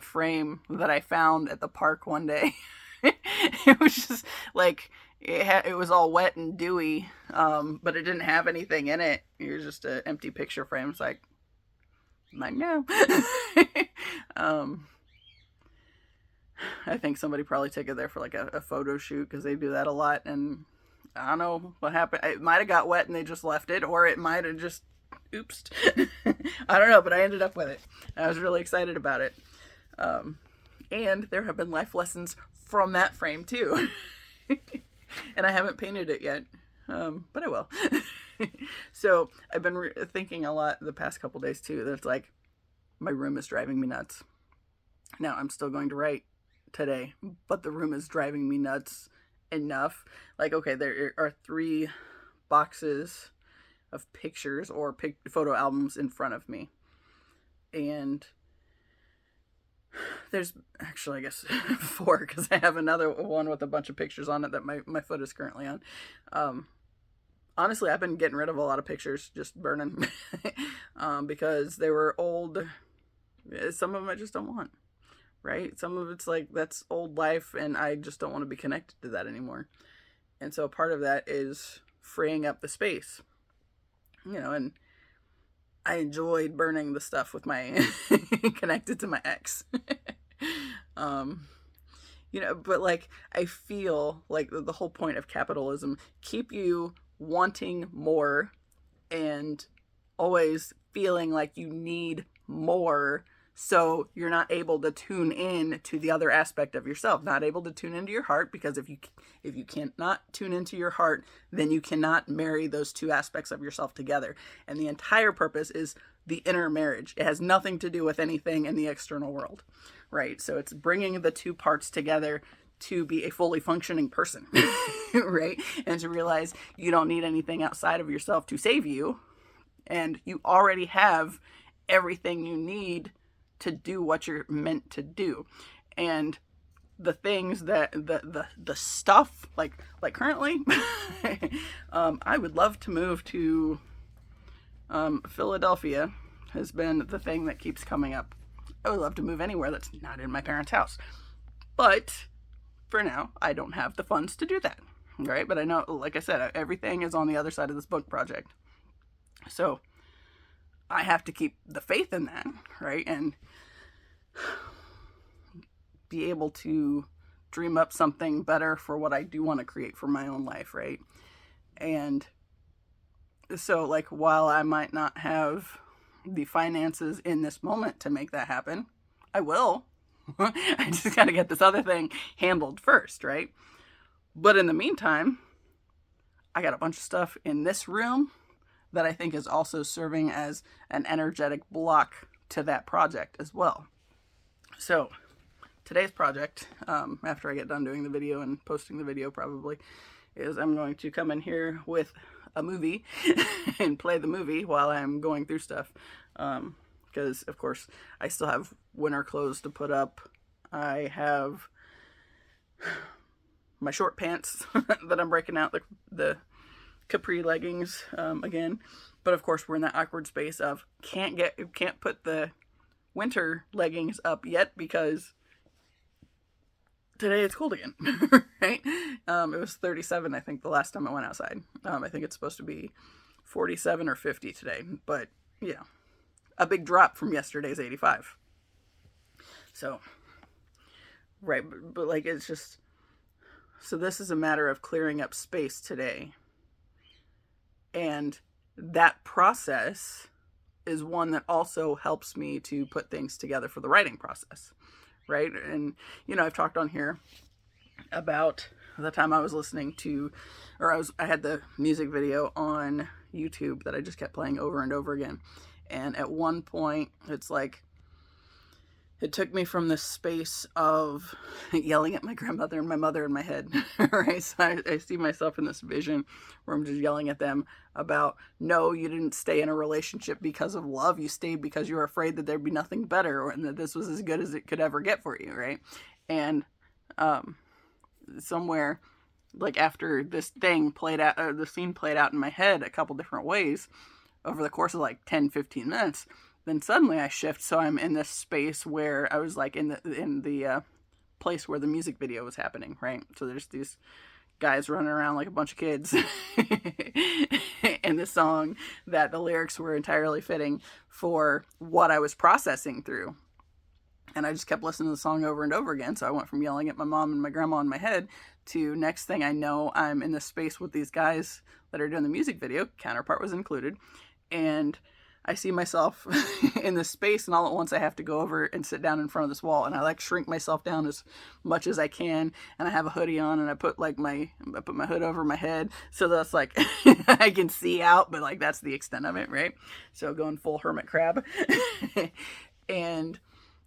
frame that I found at the park one day. It was just like, it was all wet and dewy, but it didn't have anything in it. It was just an empty picture frame. It's like, no. I think somebody probably took it there for like a photo shoot, because they do that a lot. And I don't know what happened. It might have got wet and they just left it, or it might have just oops. I don't know, but I ended up with it. I was really excited about it. And there have been life lessons from that frame too. And I haven't painted it yet, but I will. So I've been thinking a lot the past couple days too, that it's like, my room is driving me nuts. Now I'm still going to write today, but the room is driving me nuts enough. Like, okay, there are 3 boxes of pictures or photo albums in front of me, and there's actually, I guess, 4, because I have another one with a bunch of pictures on it that my foot is currently on. Honestly, I've been getting rid of a lot of pictures, just burning, because they were old. Some of them I just don't want, right? Some of it's like, that's old life, and I just don't want to be connected to that anymore. And so part of that is freeing up the space. And I enjoyed burning the stuff with my connected to my ex. But like, I feel like the whole point of capitalism, keep you wanting more and always feeling like you need more, so you're not able to tune in to the other aspect of yourself, not able to tune into your heart, because if you cannot tune into your heart, then you cannot marry those 2 aspects of yourself together. And the entire purpose is the inner marriage. It has nothing to do with anything in the external world, right? So it's bringing the 2 parts together to be a fully functioning person, right? And to realize you don't need anything outside of yourself to save you, and you already have everything you need to do what you're meant to do. And the things that the stuff like currently, I would love to move to Philadelphia. Has been the thing that keeps coming up. I would love to move anywhere that's not in my parents' house, but for now I don't have the funds to do that, right? But I know, like I said, everything is on the other side of this book project. So I have to keep the faith in that, right? And be able to dream up something better for what I do want to create for my own life, right? And so, like, while I might not have the finances in this moment to make that happen, I will. I just got to get this other thing handled first, right? But in the meantime, I got a bunch of stuff in this room that I think is also serving as an energetic block to that project as well. So today's project, after I get done doing the video and posting the video probably, is I'm going to come in here with a movie and play the movie while I'm going through stuff. Because, of course, I still have winter clothes to put up. I have my short pants that I'm breaking out, the capri leggings again. But, of course, we're in that awkward space of can't put the winter leggings up yet because today it's cold again, right? It was 37, I think, the last time I went outside. I think it's supposed to be 47 or 50 today, but yeah, a big drop from yesterday's 85. So, right, but like, it's just, so this is a matter of clearing up space today. And that process is one that also helps me to put things together for the writing process. Right? And, you know, I've talked on here about the time I was listening to, or I had the music video on YouTube that I just kept playing over and over again. And at one point, it's like, it took me from this space of yelling at my grandmother and my mother in my head, right? So I see myself in this vision where I'm just yelling at them about, no, you didn't stay in a relationship because of love. You stayed because you were afraid that there'd be nothing better and that this was as good as it could ever get for you, right? And somewhere, like after this thing played out, the scene played out in my head a couple different ways over the course of like 10, 15 minutes, then suddenly I shift, so I'm in this space where I was like in the place where the music video was happening, right? So there's these guys running around like a bunch of kids in this song that the lyrics were entirely fitting for what I was processing through. And I just kept listening to the song over and over again. So I went from yelling at my mom and my grandma in my head to next thing I know, I'm in this space with these guys that are doing the music video. Counterpart was included. And I see myself in this space, and all at once I have to go over and sit down in front of this wall, and I like shrink myself down as much as I can, and I have a hoodie on, and I put my hood over my head, so that's like I can see out, but like that's the extent of it, right? So going full hermit crab. And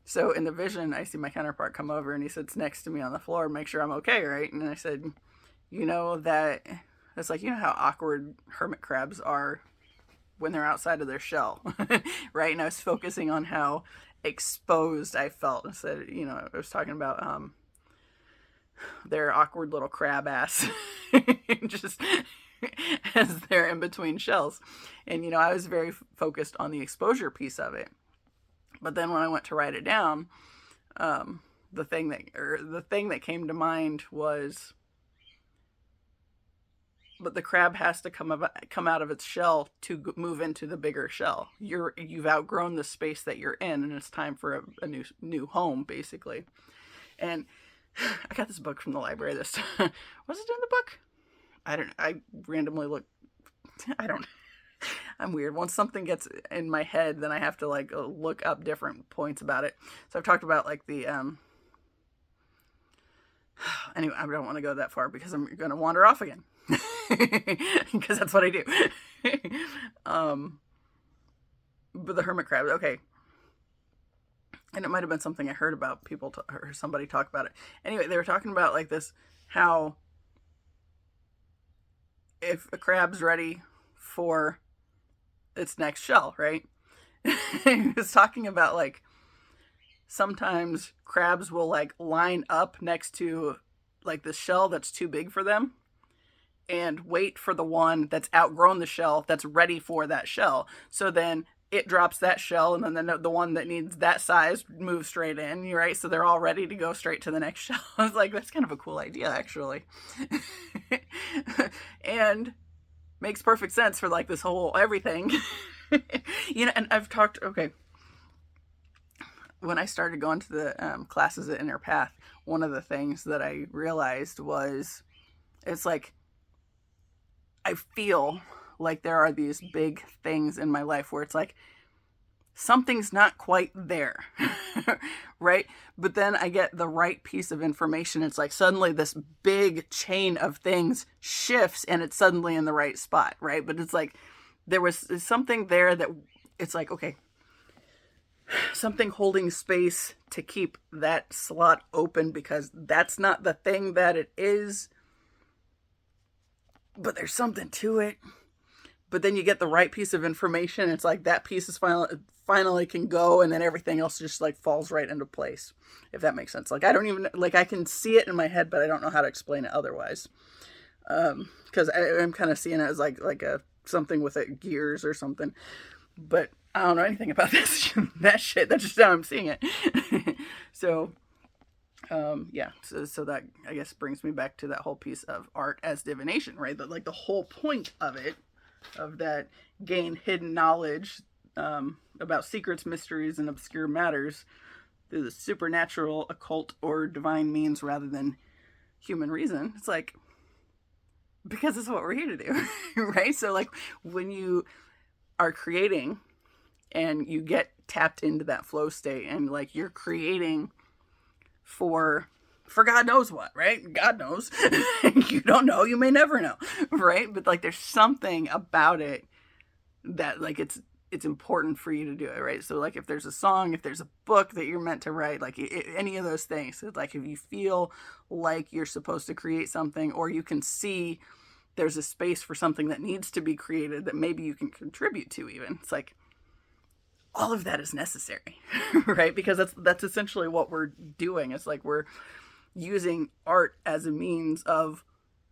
so in the vision, I see my counterpart come over, and he sits next to me on the floor, make sure I'm okay, right? And I said, you know that it's like, you know how awkward hermit crabs are when they're outside of their shell, right? And I was focusing on how exposed I felt. I said, you know, I was talking about their awkward little crab ass just as they're in between shells. And, you know, I was very focused on the exposure piece of it. But then when I went to write it down, the thing that came to mind was, but the crab has to come out of its shell to move into the bigger shell. You've outgrown the space that you're in, and it's time for a new home, basically. And I got this book from the library this time. Was it in the book? I randomly look. I'm weird. Once something gets in my head, then I have to like look up different points about it. So I've talked about like the anyway, I don't want to go that far because I'm going to wander off again. Because that's what I do. But the hermit crab, okay. And it might have been something I heard about or somebody talk about it. Anyway, they were talking about like this, how if a crab's ready for its next shell, right? He was talking about like sometimes crabs will like line up next to like the shell that's too big for them and wait for the one that's outgrown the shell that's ready for that shell. So then it drops that shell, and then the one that needs that size moves straight in, right? So they're all ready to go straight to the next shell. I was like, that's kind of a cool idea, actually. And makes perfect sense for like this whole everything. And I've talked, okay, when I started going to the classes at Inner Path, one of the things that I realized was it's like I feel like there are these big things in my life where it's like something's not quite there, right? But then I get the right piece of information. It's like suddenly this big chain of things shifts and it's suddenly in the right spot, right? But it's like there was something there that it's like, okay, something holding space to keep that slot open because that's not the thing that it is, but there's something to it. But then you get the right piece of information. It's like that piece is finally can go, and then everything else just like falls right into place, if that makes sense. Like I don't even, like I can see it in my head, but I don't know how to explain it otherwise. Because I'm kind of seeing it as like a something with it, gears or something. But I don't know anything about this that shit. That's just how I'm seeing it. So yeah, so that I guess brings me back to that whole piece of art as divination, right? That like the whole point of it, of that gain hidden knowledge about secrets, mysteries, and obscure matters through the supernatural, occult, or divine means rather than human reason. It's like, because it's what we're here to do, right? So like when you are creating and you get tapped into that flow state and like you're creating for God knows what, right? God knows. You don't know, you may never know, right? But like there's something about it that like it's important for you to do it, right? So like if there's a song, if there's a book that you're meant to write, like any of those things, it's like if you feel like you're supposed to create something, or you can see there's a space for something that needs to be created that maybe you can contribute to, even, it's like all of that is necessary, right? Because that's essentially what we're doing. It's like we're using art as a means of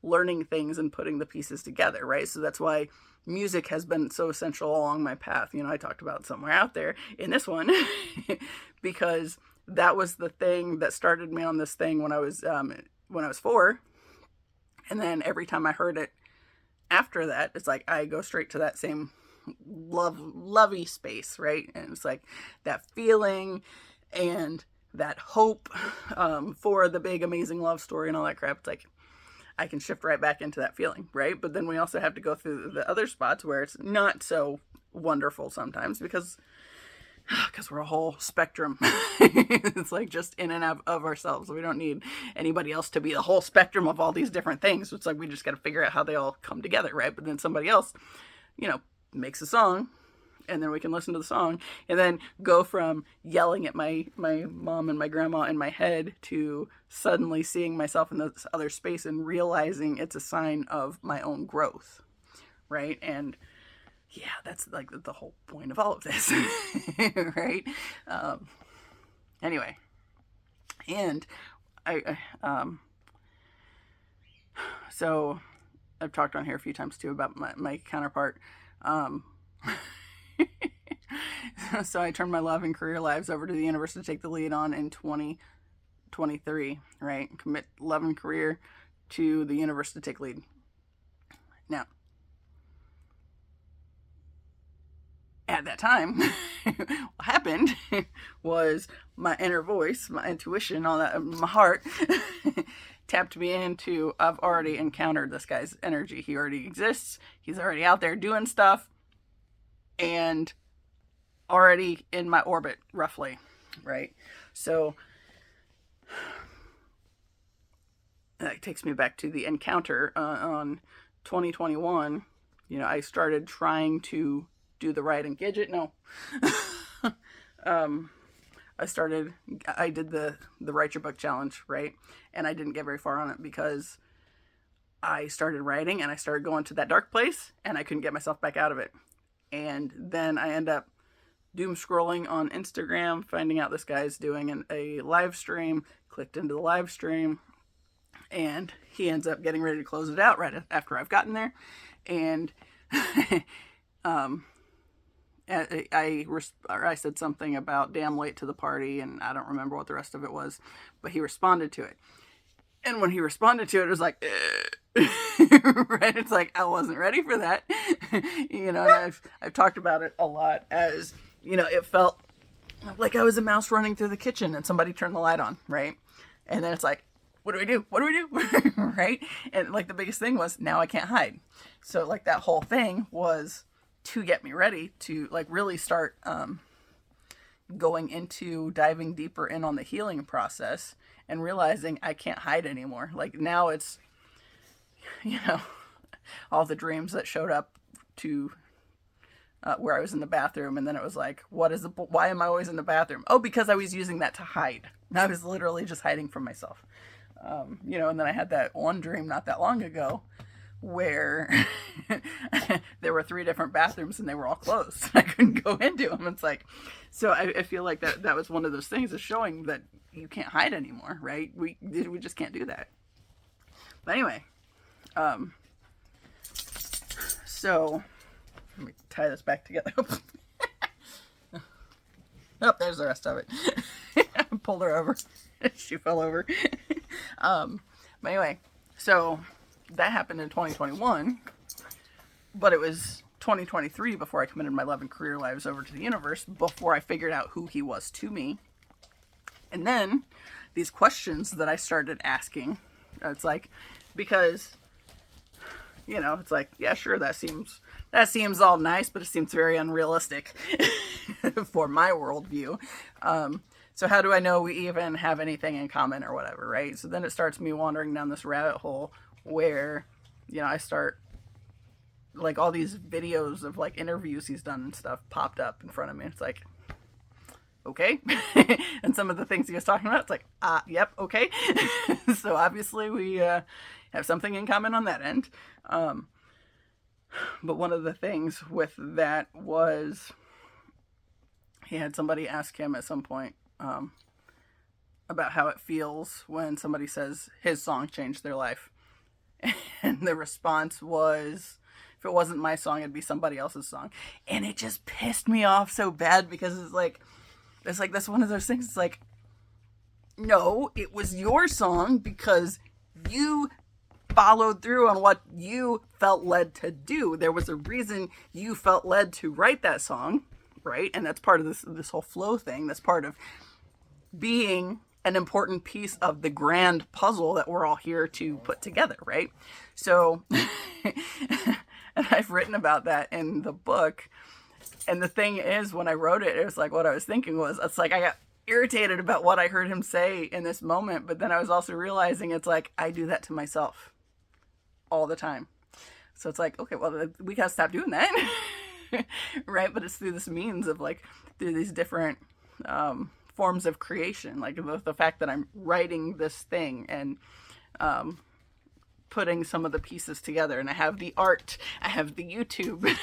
learning things and putting the pieces together, right? So that's why music has been so essential along my path. I talked about Somewhere Out There in this one because that was the thing that started me on this thing when I was 4. And then every time I heard it after that, it's like I go straight to that same lovey space, right? And it's like that feeling and that hope for the big amazing love story and all that crap. It's like I can shift right back into that feeling, right? But then we also have to go through the other spots where it's not so wonderful sometimes because we're a whole spectrum. It's like just in and out of ourselves. We don't need anybody else to be the whole spectrum of all these different things. It's like we just got to figure out how they all come together, right? But then somebody else, makes a song, and then we can listen to the song and then go from yelling at my mom and my grandma in my head to suddenly seeing myself in this other space and realizing it's a sign of my own growth, right? And yeah, that's like the whole point of all of this, right? Anyway, and so I've talked on here a few times too about my counterpart. So I turned my love and career lives over to the universe to take the lead on in 2023, right? Commit love and career to the universe to take lead. Now, at that time, what happened was my inner voice, my intuition, all that, my heart tapped me into, I've already encountered this guy's energy. He already exists. He's already out there doing stuff and already in my orbit, roughly, right? So that takes me back to the encounter on 2021. I started trying to do the right and Gidget. No. I did the Write Your Book challenge, right? And I didn't get very far on it because I started writing and I started going to that dark place and I couldn't get myself back out of it. And then I end up doom scrolling on Instagram, finding out this guy's doing a live stream, clicked into the live stream, and he ends up getting ready to close it out right after I've gotten there. And I said something about damn late to the party, and I don't remember what the rest of it was, but he responded to it. And when he responded to it, it was like, right? It's like, I wasn't ready for that. And I've talked about it a lot as, it felt like I was a mouse running through the kitchen and somebody turned the light on, right? And then it's like, what do we do? What do we do? Right? And like the biggest thing was, now I can't hide. So like that whole thing was to get me ready to like really start going into diving deeper in on the healing process and realizing I can't hide anymore. Like now it's, all the dreams that showed up to where I was in the bathroom, and then it was like, why am I always in the bathroom? Oh, because I was using that to hide. I was literally just hiding from myself. And then I had that one dream not that long ago where there were 3 different bathrooms and they were all closed. I couldn't go into them. It's like, so I feel like that was one of those things of showing that you can't hide anymore, right? We just can't do that. But anyway, so let me tie this back together. Oh, there's the rest of it. I pulled her over. She fell over. But anyway, so that happened in 2021, but it was 2023 before I committed my love and career lives over to the universe, before I figured out who he was to me. And then these questions that I started asking, it's like, because, it's like, yeah, sure, that seems all nice, but it seems very unrealistic for my worldview. So how do I know we even have anything in common or whatever, right? So then it starts me wandering down this rabbit hole where, I start, like, all these videos of, like, interviews he's done and stuff popped up in front of me. It's like, okay. And some of the things he was talking about, it's like, yep, okay. So obviously we have something in common on that end. But one of the things with that was he had somebody ask him at some point about how it feels when somebody says his song changed their life. And the response was, if it wasn't my song, it'd be somebody else's song. And it just pissed me off so bad, because it's like that's one of those things. It's like, no, it was your song because you followed through on what you felt led to do. There was a reason you felt led to write that song, right? And that's part of this whole flow thing. That's part of being an important piece of the grand puzzle that we're all here to put together, right? So, and I've written about that in the book. And the thing is, when I wrote it, it was like, what I was thinking was, it's like, I got irritated about what I heard him say in this moment, but then I was also realizing it's like, I do that to myself all the time. So it's like, okay, well, we gotta stop doing that. Right? But it's through this means of, like, through these different forms of creation, like the fact that I'm writing this thing and putting some of the pieces together, and I have the art, I have the YouTube,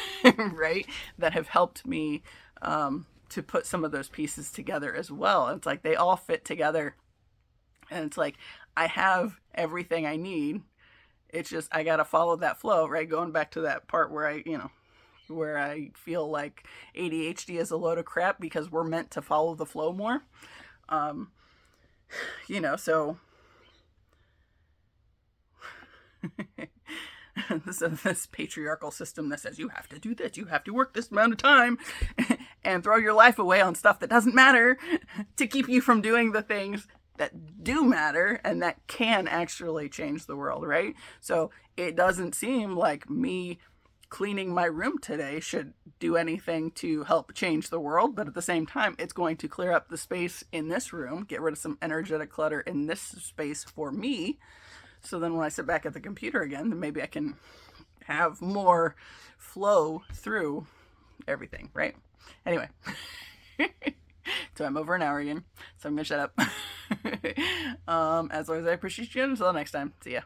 right, that have helped me to put some of those pieces together as well. And it's like they all fit together, and it's like I have everything I need. It's just I gotta follow that flow, right? Going back to that part where I feel like ADHD is a load of crap because we're meant to follow the flow more. So this patriarchal system that says you have to do this, you have to work this amount of time and throw your life away on stuff that doesn't matter to keep you from doing the things that do matter and that can actually change the world, right? So it doesn't seem like me cleaning my room today should do anything to help change the world, but at the same time, it's going to clear up the space in this room, get rid of some energetic clutter in this space for me. So then when I sit back at the computer again, then maybe I can have more flow through everything, right? Anyway, so I'm over an hour again, so I'm gonna shut up. As always, I appreciate you. Until next time, see ya.